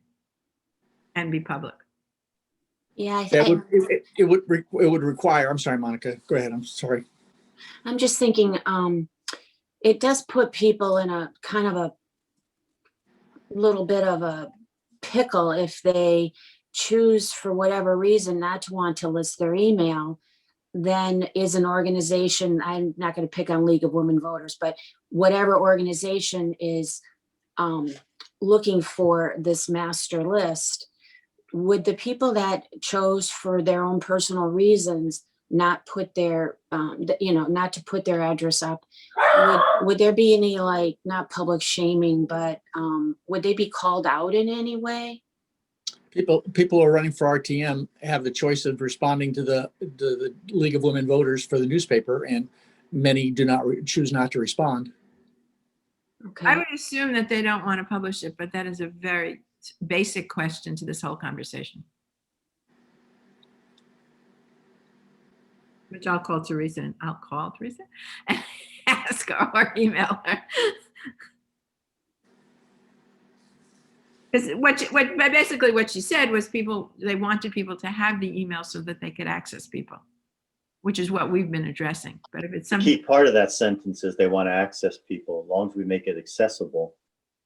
and be public. Yeah, It would require, I'm sorry, Monica, go ahead, I'm sorry. I'm just thinking, it does put people in a kind of a little bit of a pickle if they choose for whatever reason not to want to list their email. Then is an organization, I'm not going to pick on League of Women Voters, but whatever organization is looking for this master list, would the people that chose for their own personal reasons not put their, not to put their address up, would there be any, like, not public shaming, but would they be called out in any way? People who are running for RTM have the choice of responding to the League of Women Voters for the newspaper, and many do not choose not to respond. Okay. I would assume that they don't want to publish it, but that is a very basic question to this whole conversation. Which I'll call Teresa and ask her or email her. Because basically what she said was they wanted people to have the email so that they could access people, which is what we've been addressing. But if it's something, Key part of that sentence is they want to access people. As long as we make it accessible,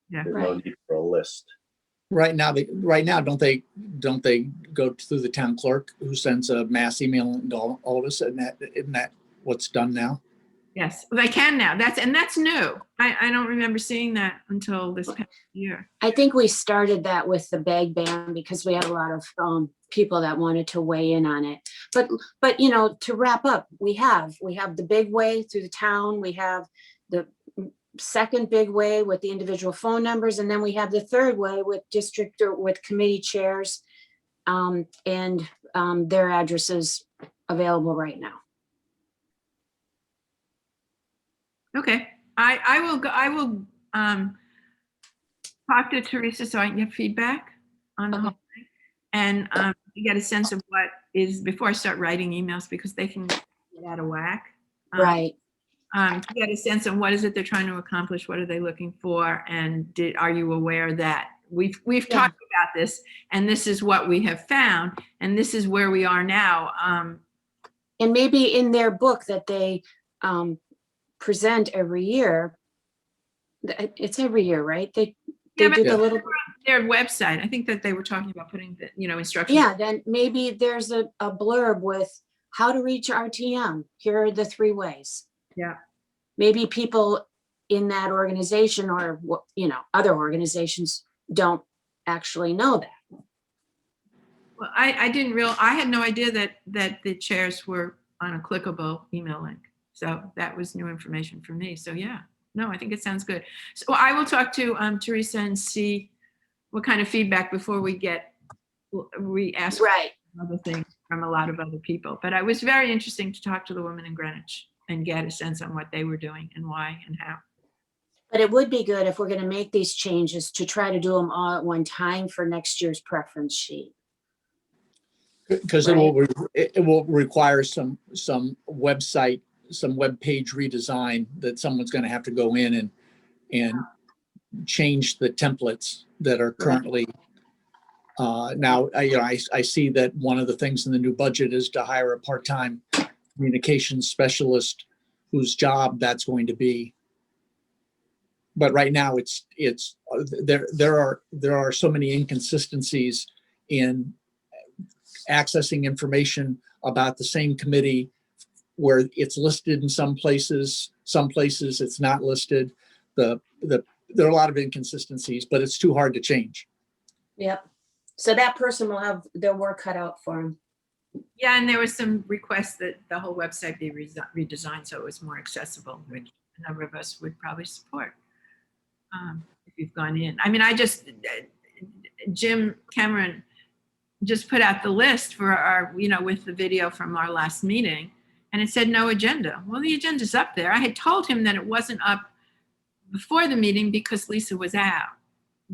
yeah, there's no need for a list. Right now, don't they go through the town clerk who sends a mass email to all of us? Isn't that what's done now? Yes, they can now. That's new. I don't remember seeing that until this past year. I think we started that with the bag ban because we had a lot of people that wanted to weigh in on it. But you know, to wrap up, we have the big way through the town. We have the second big way with the individual phone numbers, and then we have the third way with district or with committee chairs and their addresses available right now. Okay, I will go. I will talk to Teresa so I can get feedback on the Okay. whole thing, and get a sense of what is before I start writing emails because they can get out of whack. Right. To get a sense of what is it they're trying to accomplish, what are they looking for, and are you aware that we've Yeah. talked about this, and this is what we have found, and this is where we are now. And maybe in their book that they present every year, it's every year, right? They Yeah, but do the little, their website, I think that they were talking about putting the, instructions. yeah, then maybe there's a blurb with how to reach RTM. Here are the 3 ways. Yeah. Maybe people in that organization or, other organizations don't actually know that. Well, I had no idea that the chairs were on a clickable email link. So that was new information for me. So yeah, no, I think it sounds good. So I will talk to Teresa and see what kind of feedback before we ask Right. other things from a lot of other people. But it was very interesting to talk to the women in Greenwich and get a sense on what they were doing and why and how. But it would be good if we're going to make these changes to try to do them all at one time for next year's preference sheet. Because it will require some website, some web page redesign that someone's going to have to go in and change the templates that are currently. Now, I see that one of the things in the new budget is to hire a part-time communications specialist whose job that's going to be. But right now there are so many inconsistencies in accessing information about the same committee where it's listed in some places it's not listed. There are a lot of inconsistencies, but it's too hard to change. Yep. So that person will have their work cut out for them. Yeah, and there was some requests that the whole website be redesigned so it was more accessible, which a number of us would probably support if you've gone in. I mean, Jim Cameron just put out the list for our, with the video from our last meeting, and it said no agenda. Well, the agenda's up there. I had told him that it wasn't up before the meeting because Lisa was out.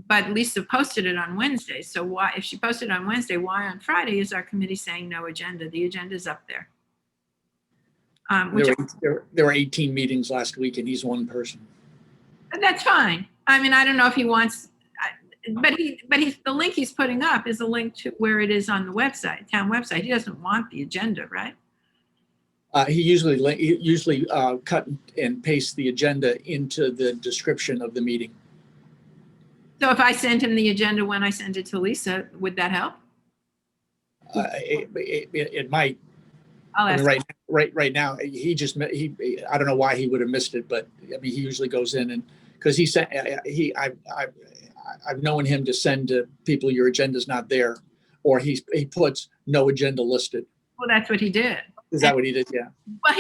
But Lisa posted it on Wednesday. So why, if she posted it on Wednesday, why on Friday is our committee saying no agenda? The agenda's up there. There were 18 meetings last week and he's one person. That's fine. I mean, I don't know if he wants, but the link he's putting up is a link to where it is on the website, town website. He doesn't want the agenda, right? He usually cut and paste the agenda into the description of the meeting. So if I send him the agenda when I send it to Lisa, would that help? It might. I'll ask. Right now, I don't know why he would have missed it, but I mean, he usually goes in and because I've known him to send to people your agenda's not there, or he puts no agenda listed. Well, that's what he did. Is that what he did? Yeah. Well,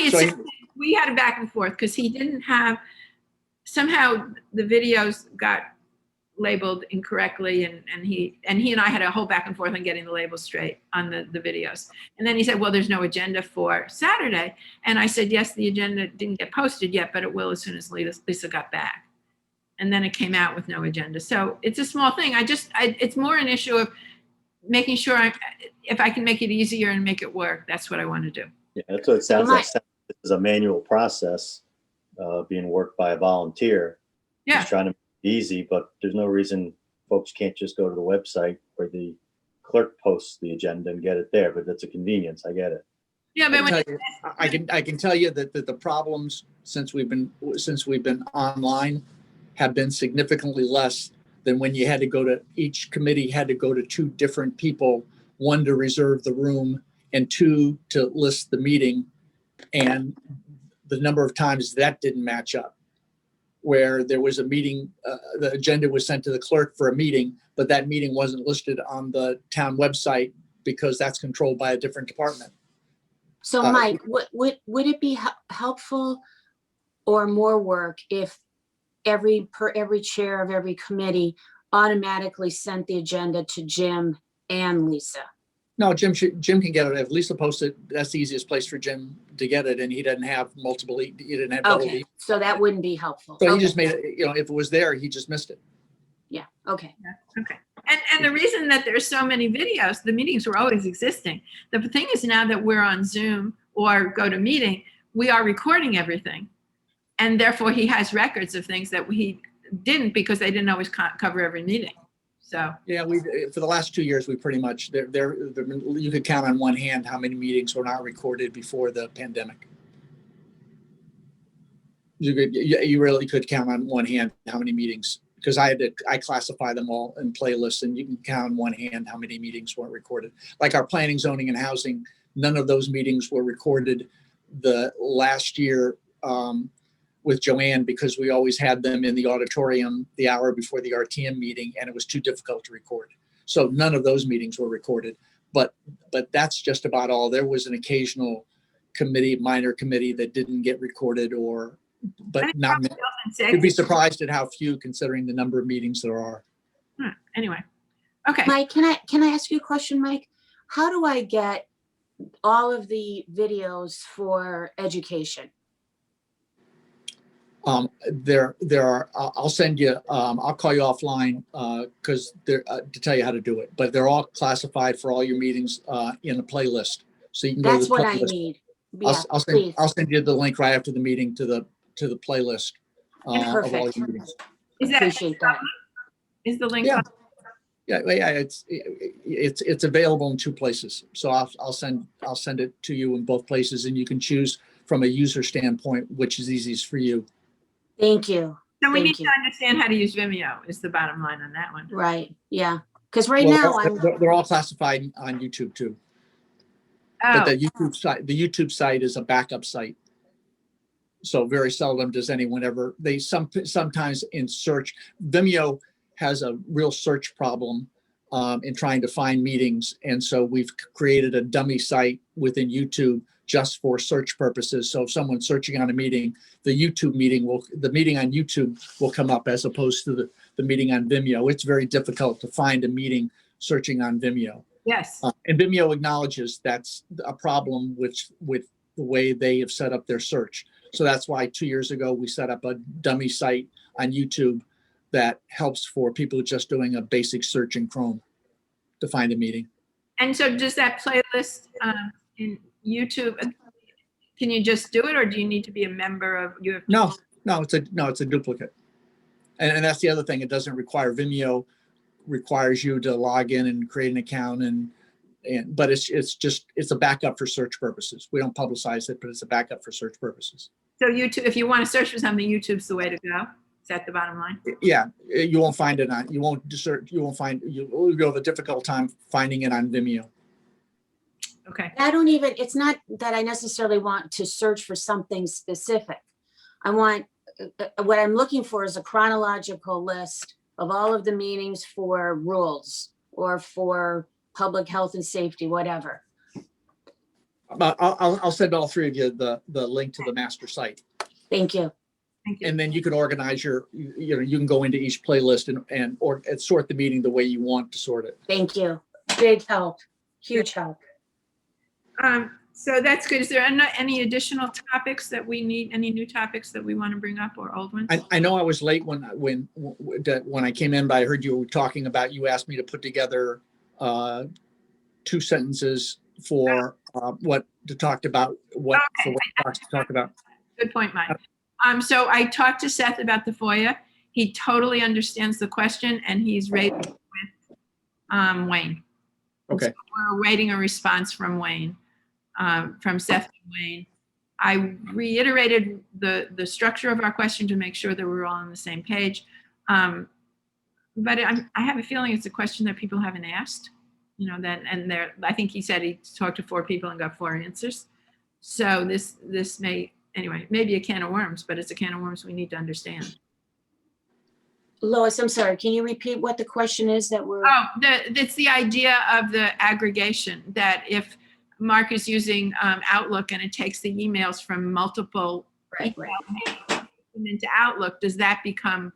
we had a back and forth because he didn't have, somehow the videos got labeled incorrectly and he and I had a whole back and forth on getting the labels straight on the videos. And then he said, well, there's no agenda for Saturday. And I said, yes, the agenda didn't get posted yet, but it will as soon as Lisa got back. And then it came out with no agenda. So it's a small thing. It's more an issue of making sure if I can make it easier and make it work, that's what I want to do. Yeah, that's what it sounds like. This is a manual process being worked by a volunteer. Yeah. Just trying to easy, but there's no reason folks can't just go to the website where the clerk posts the agenda and get it there, but that's a convenience. I get it. Yeah, but I can tell you that the problems since we've been online have been significantly less than when you had to go to each committee had to go to 2 different people, 1 to reserve the room and 2 to list the meeting. And the number of times that didn't match up, where there was a meeting, the agenda was sent to the clerk for a meeting, but that meeting wasn't listed on the town website because that's controlled by a different department. So Mike, would it be helpful or more work if every chair of every committee automatically sent the agenda to Jim and Lisa? No, Jim can get it. If Lisa posts it, that's the easiest place for Jim to get it, and he doesn't have multiple, he didn't have double. Okay, so that wouldn't be helpful. So he Okay. just made it, if it was there, he just missed it. Yeah, okay. Okay. And the reason that there's so many videos, the meetings were always existing. The thing is now that we're on Zoom or GoToMeeting, we are recording everything. And therefore he has records of things that he didn't because they didn't always cover every meeting. So. Yeah, for the last 2 years, we pretty much, you could count on one hand how many meetings were not recorded before the pandemic. You really could count on one hand how many meetings, because I classify them all in playlists, and you can count on one hand how many meetings weren't recorded. Like our planning, zoning, and housing, none of those meetings were recorded the last year with Joanne, because we always had them in the auditorium the hour before the RTM meeting, and it was too difficult to record. So none of those meetings were recorded, but that's just about all. There was an occasional minor committee that didn't get recorded, but not many. You'd be surprised at how few, considering the number of meetings there are. Anyway, okay. Mike, can I ask you a question, Mike? How do I get all of the videos for education? There are, I'll send you, I'll call you offline because to tell you how to do it, but they're all classified for all your meetings in a playlist. So you can go to That's the what I playlist. need. Yeah, I'll send you the link right after the meeting to the playlist of all Perfect. your meetings. Appreciate that. Is the link? Yeah. Yeah, it's available in 2 places. So I'll send it to you in both places, and you can choose from a user standpoint which is easiest for you. Thank you. So we Thank need you. to understand how to use Vimeo is the bottom line on that one. Right. Yeah. Because right now they're all classified on YouTube too. But the YouTube site is a backup site. So very seldom does anyone ever, sometimes in search, Vimeo has a real search problem in trying to find meetings. And so we've created a dummy site within YouTube just for search purposes. So if someone's searching on a meeting, the meeting on YouTube will come up as opposed to the meeting on Vimeo. It's very difficult to find a meeting searching on Vimeo. Yes. And Vimeo acknowledges that's a problem with the way they have set up their search. So that's why 2 years ago, we set up a dummy site on YouTube that helps for people just doing a basic search in Chrome to find a meeting. And so does that playlist in YouTube, can you just do it, or do you need to be a member of? No, it's a duplicate. And that's the other thing. It doesn't require Vimeo, requires you to log in and create an account, but it's a backup for search purposes. We don't publicize it, but it's a backup for search purposes. So YouTube, if you want to search for something, YouTube's the way to go. Is that the bottom line? Yeah, you won't find it on. You'll go the difficult time finding it on Vimeo. Okay. it's not that I necessarily want to search for something specific. I want, what I'm looking for is a chronological list of all of the meetings for rules or for public health and safety, whatever. I'll send all 3 of you the link to the master site. Thank you. Thank you. And then you can organize you can go into each playlist and sort the meeting the way you want to sort it. Thank you. Big help. Huge help. So that's good. Is there any additional topics that we need? Any new topics that we want to bring up, or old ones? I know I was late when I came in, but I heard you were talking about. You asked me to put together 2 sentences for what to talk about. What to talk about. Good point, Mike. So I talked to Seth about the FOIA. He totally understands the question, and he's raised it with Wayne. Okay. So we're awaiting a response from Wayne, from Seth and Wayne. I reiterated the structure of our question to make sure that we're all on the same page. But I have a feeling it's a question that people haven't asked, I think he said he talked to 4 people and got 4 answers. So this may anyway, maybe a can of worms, but it's a can of worms we need to understand. Lois, I'm sorry, can you repeat what the question is that we're, Oh, it's the idea of the aggregation, that if Mark is using Outlook and it takes the emails from multiple right. into Outlook, does that become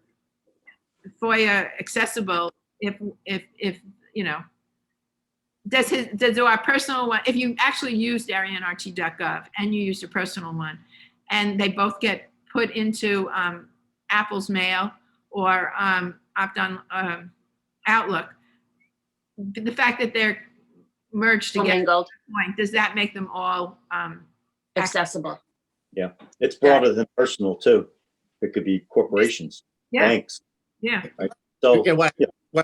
FOIA accessible if you know, does our personal one, if you actually used arianrt.gov and you used a personal one and they both get put into Apple's mail or opt on Outlook, the fact that they're merged together, Commingled, does that make them all accessible? It's broader than personal too. It could be corporations, Yeah, banks. yeah. So Okay, what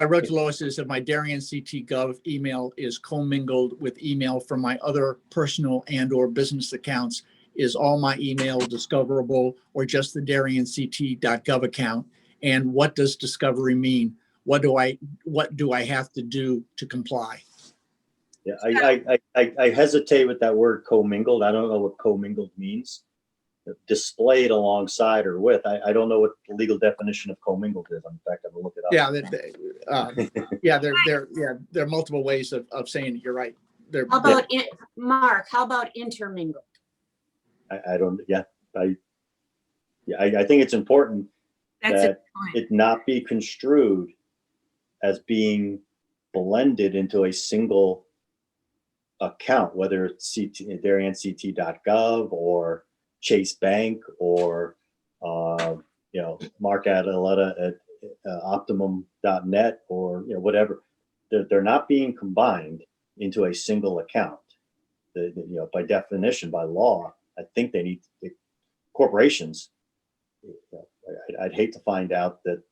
I wrote to Lois is that my Darien CT Gov email is commingled with email from my other personal and or business accounts. Is all my email discoverable or just the DarienCT.gov account? And what does discovery mean? What do I have to do to comply? yeah, I hesitate with that word commingled. I don't know what commingled means. Displayed alongside or with. I don't know what the legal definition of commingled is. In fact, I'm gonna look it up. Yeah, there are multiple ways of saying it. You're right. How about, Mark, how about intermingled? I don't. I think it's important That's a that point. it not be construed as being blended into a single account, whether it's DarienCT.gov or Chase Bank or Mark Adeletta at optimum.net or whatever. They're not being combined into a single account. By definition, by law, I think they need corporations. I'd hate to find out that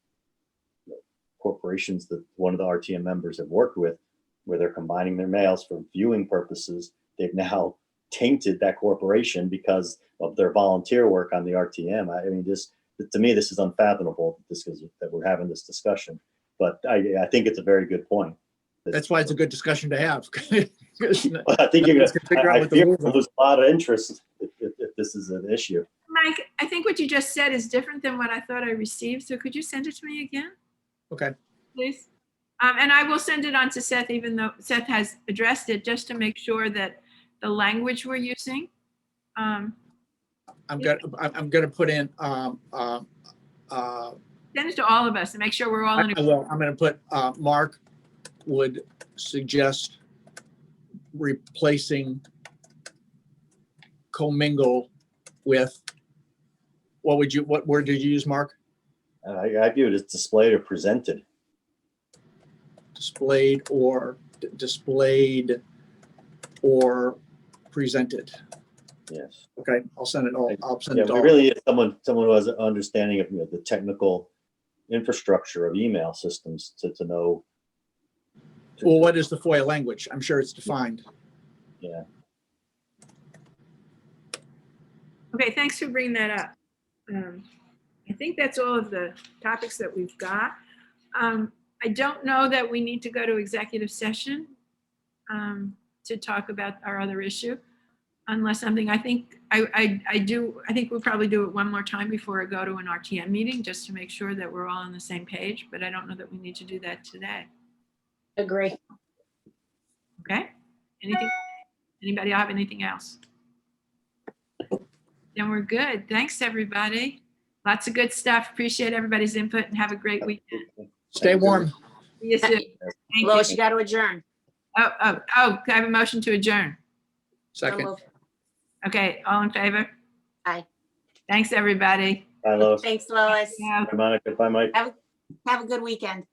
corporations that one of the RTM members have worked with, where they're combining their mails for viewing purposes, they've now tainted that corporation because of their volunteer work on the RTM. I mean, to me, this is unfathomable that we're having this discussion. But I think it's a very good point. That's why it's a good discussion to have. I think you're going to lose a lot of interest if this is an issue. Mike, I think what you just said is different than what I thought I received. So could you send it to me again, Okay. please? And I will send it on to Seth, even though Seth has addressed it, just to make sure that the language we're using. I'm gonna put in. Send it to all of us and make sure we're all in. I will. I'm gonna put. Mark would suggest replacing commingle with. What word did you use, Mark? I view it as displayed or presented. Displayed or presented. Yes. Okay, I'll send it all. I'll send it We all. really need someone who has an understanding of the technical infrastructure of email systems to know. Well, what is the FOIA language? I'm sure it's defined. Yeah. Okay, thanks for bringing that up. I think that's all of the topics that we've got. I don't know that we need to go to executive session to talk about our other issue, unless something. I think we'll probably do it one more time before I go to an RTM meeting, just to make sure that we're all on the same page. But I don't know that we need to do that today. Agree. Okay. Anybody have anything else? Then we're good. Thanks, everybody. Lots of good stuff. Appreciate everybody's input and have a great weekend. Stay warm. See you soon. Thank Lois, you. you got to adjourn. Oh, can I have a motion to adjourn? Second. So moved. Okay, all in favor? Aye. Thanks, everybody. Bye, Lois. Thanks, Lois. Yeah. Bye, Monica. Bye, Mike. Have a good weekend.